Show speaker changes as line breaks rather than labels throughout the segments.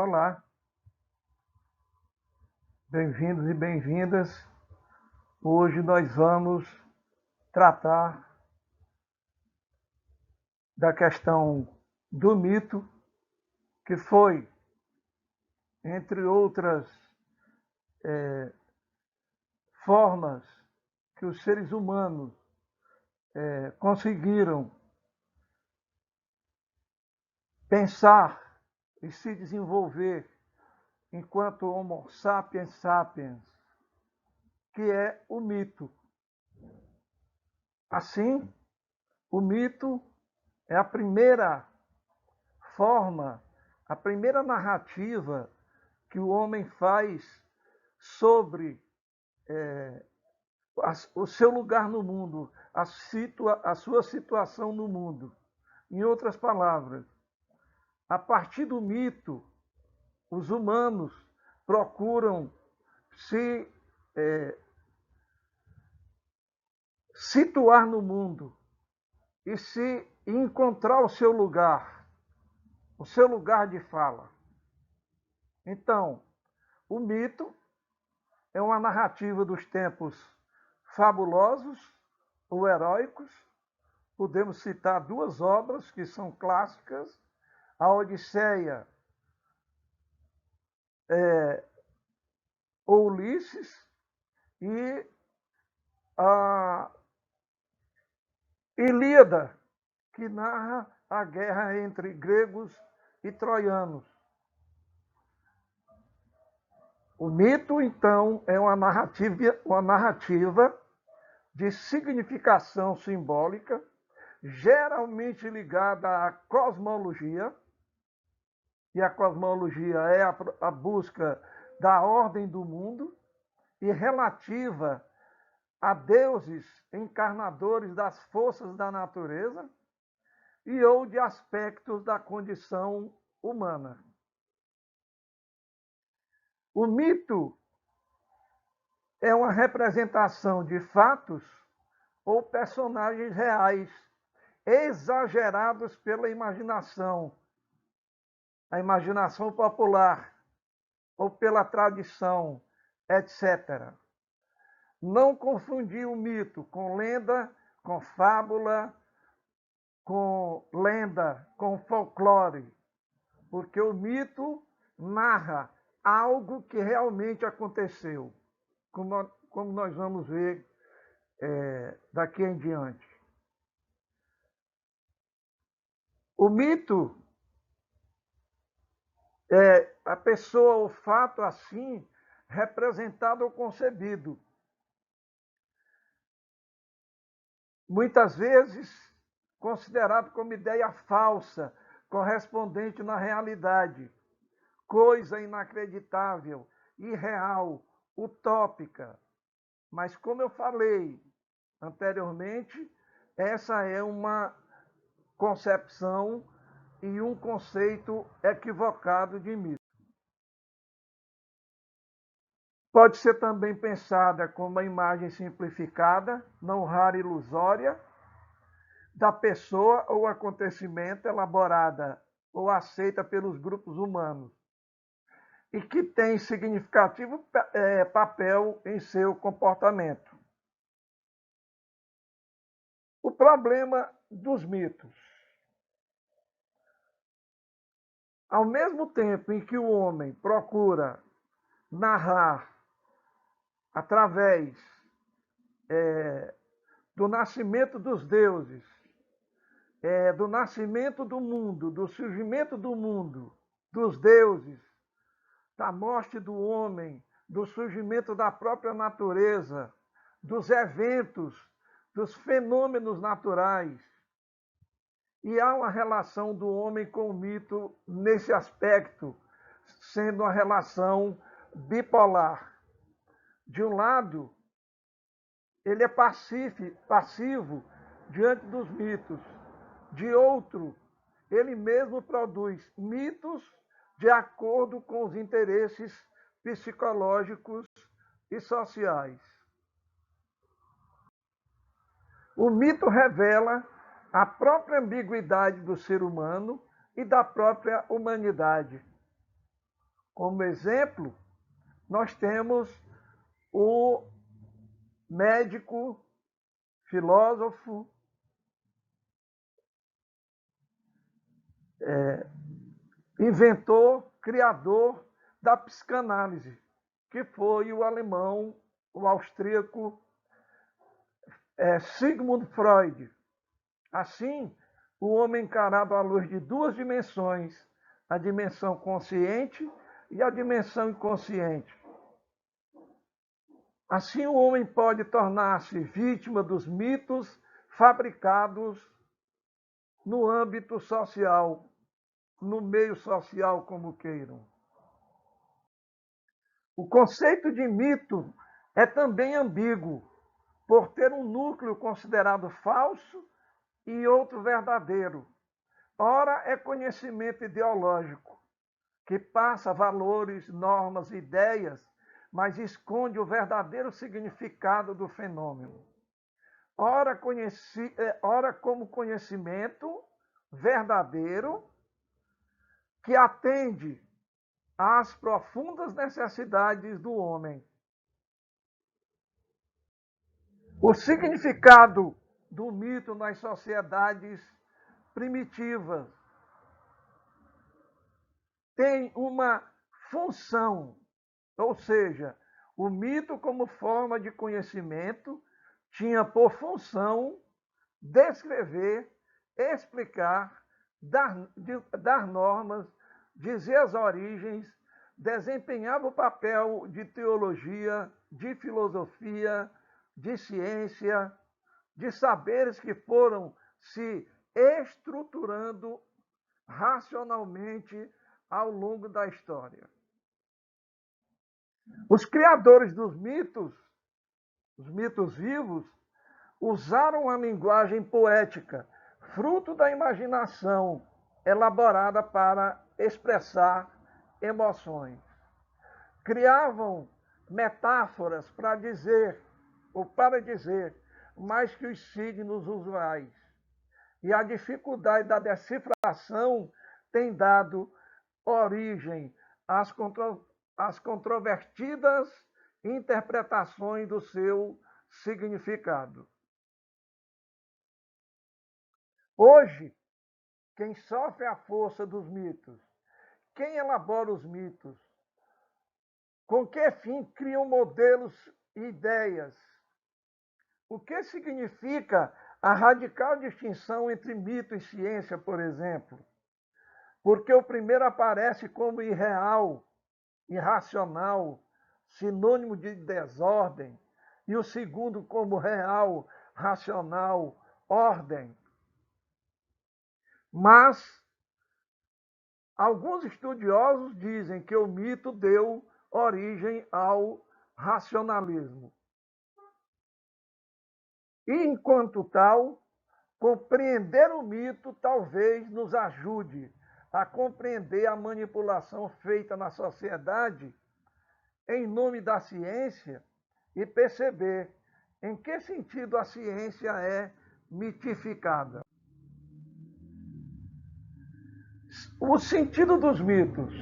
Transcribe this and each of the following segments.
Olá, bem-vindos e bem-vindas. Hoje nós vamos tratar da questão do mito, que foi, entre outras formas que os seres humanos conseguiram pensar e se desenvolver enquanto Homo sapiens sapiens, que é o mito. Assim, o mito é a primeira forma, a primeira narrativa que o homem faz sobre o seu lugar no mundo, a sua situação no mundo. Em outras palavras, a partir do mito, os humanos procuram se situar no mundo e se encontrar o seu lugar de fala. Então, o mito é uma narrativa dos tempos fabulosos ou heróicos. Podemos citar duas obras que são clássicas: a Odisseia ou Ulisses e a Ilíada, que narra a guerra entre gregos e troianos. O mito, então, é uma narrativa de significação simbólica, geralmente ligada à cosmologia, e a cosmologia é a busca da ordem do mundo, e relativa a deuses encarnadores das forças da natureza e ou de aspectos da condição humana. O mito é uma representação de fatos ou personagens reais, exagerados pela imaginação, a imaginação popular ou pela tradição, etc. Não confundir o mito com lenda, com fábula, com lenda, com folclore, porque o mito narra algo que realmente aconteceu, como nós vamos ver daqui em diante. O mito é a pessoa, o fato assim, representado ou concebido. Muitas vezes considerado como ideia falsa, correspondente na realidade, coisa inacreditável, irreal, utópica. Mas, como eu falei anteriormente, essa é uma concepção e um conceito equivocado de mito. Pode ser também pensada como uma imagem simplificada, não rara e ilusória, da pessoa ou acontecimento elaborada ou aceita pelos grupos humanos e que tem significativo papel em seu comportamento. O problema dos mitos. Ao mesmo tempo em que o homem procura narrar através do nascimento dos deuses, do nascimento do mundo, do surgimento do mundo, dos deuses, da morte do homem, do surgimento da própria natureza, dos eventos, dos fenômenos naturais. E há uma relação do homem com o mito nesse aspecto, sendo uma relação bipolar. De um lado, ele é passivo diante dos mitos. De outro, ele mesmo produz mitos de acordo com os interesses psicológicos e sociais. O mito revela a própria ambiguidade do ser humano e da própria humanidade. Como exemplo, nós temos o médico, filósofo, inventor, criador da psicanálise, que foi o alemão, o austríaco Sigmund Freud. Assim, o homem encarado à luz de duas dimensões, a dimensão consciente e a dimensão inconsciente. Assim, o homem pode tornar-se vítima dos mitos fabricados no âmbito social, no meio social, como queiram. O conceito de mito é também ambíguo, por ter um núcleo considerado falso e outro verdadeiro. Ora, é conhecimento ideológico, que passa valores, normas, ideias, mas esconde o verdadeiro significado do fenômeno. Ora como conhecimento verdadeiro, que atende às profundas necessidades do homem. O significado do mito nas sociedades primitivas tem uma função, ou seja, o mito como forma de conhecimento tinha por função descrever, explicar, dar normas, dizer as origens, desempenhava o papel de teologia, de filosofia, de ciência, de saberes que foram se estruturando racionalmente ao longo da história. Os criadores dos mitos, os mitos vivos, usaram a linguagem poética, fruto da imaginação, elaborada para expressar emoções. Criavam metáforas para dizer mais que os signos usuais. E a dificuldade da decifração tem dado origem às controvertidas interpretações do seu significado. Hoje, quem sofre a força dos mitos? Quem elabora os mitos? Com que fim criam modelos e ideias? O que significa a radical distinção entre mito e ciência, por exemplo? Porque o primeiro aparece como irreal, irracional, sinônimo de desordem, e o segundo como real, racional, ordem. Mas alguns estudiosos dizem que o mito deu origem ao racionalismo. E, enquanto tal, compreender o mito talvez nos ajude a compreender a manipulação feita na sociedade em nome da ciência e perceber em que sentido a ciência é mitificada. O sentido dos mitos.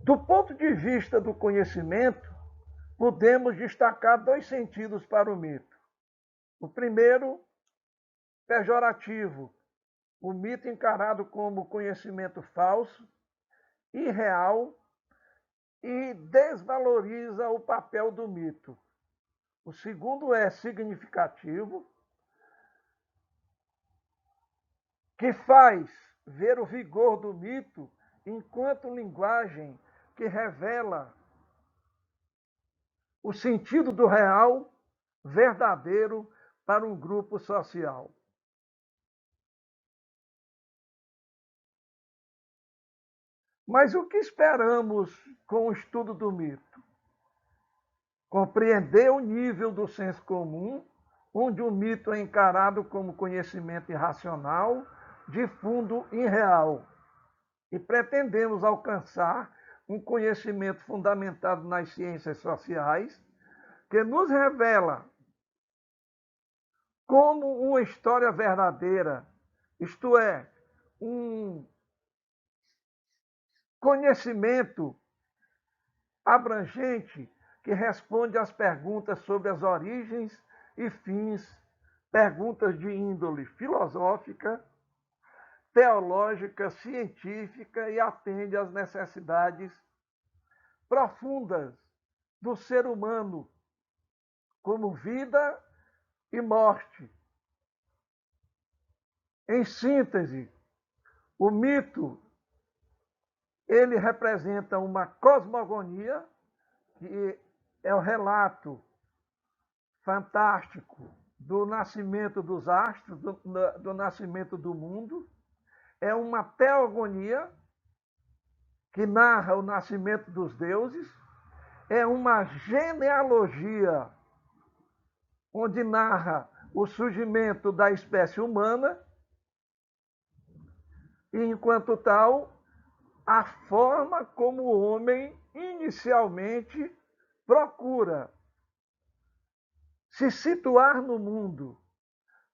Do ponto de vista do conhecimento, podemos destacar dois sentidos para o mito. O primeiro, pejorativo, o mito encarado como conhecimento falso, irreal e desvaloriza o papel do mito. O segundo é significativo, que faz ver o vigor do mito enquanto linguagem que revela o sentido do real, verdadeiro, para um grupo social. Mas o que esperamos com o estudo do mito? Compreender o nível do senso comum, onde o mito é encarado como conhecimento irracional, de fundo irreal, e pretendemos alcançar um conhecimento fundamentado nas ciências sociais, que nos revela como uma história verdadeira, isto é, um conhecimento abrangente que responde às perguntas sobre as origens e fins, perguntas de índole filosófica, teológica, científica e atende às necessidades profundas do ser humano, como vida e morte. Em síntese, o mito ele representa uma cosmogonia, que é o relato fantástico do nascimento dos astros, do nascimento do mundo. É uma teogonia, que narra o nascimento dos deuses. É uma genealogia, onde narra o surgimento da espécie humana. E, enquanto tal, a forma como o homem inicialmente procura se situar no mundo,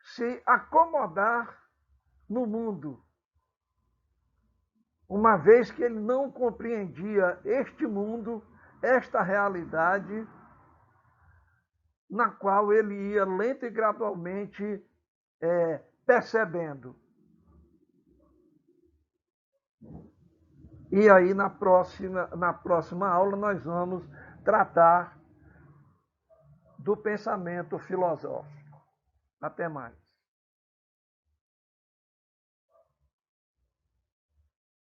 se acomodar no mundo, uma vez que ele não compreendia este mundo, esta realidade, na qual ele ia lento e gradualmente percebendo. E aí, na próxima aula, nós vamos tratar do pensamento filosófico. Até mais.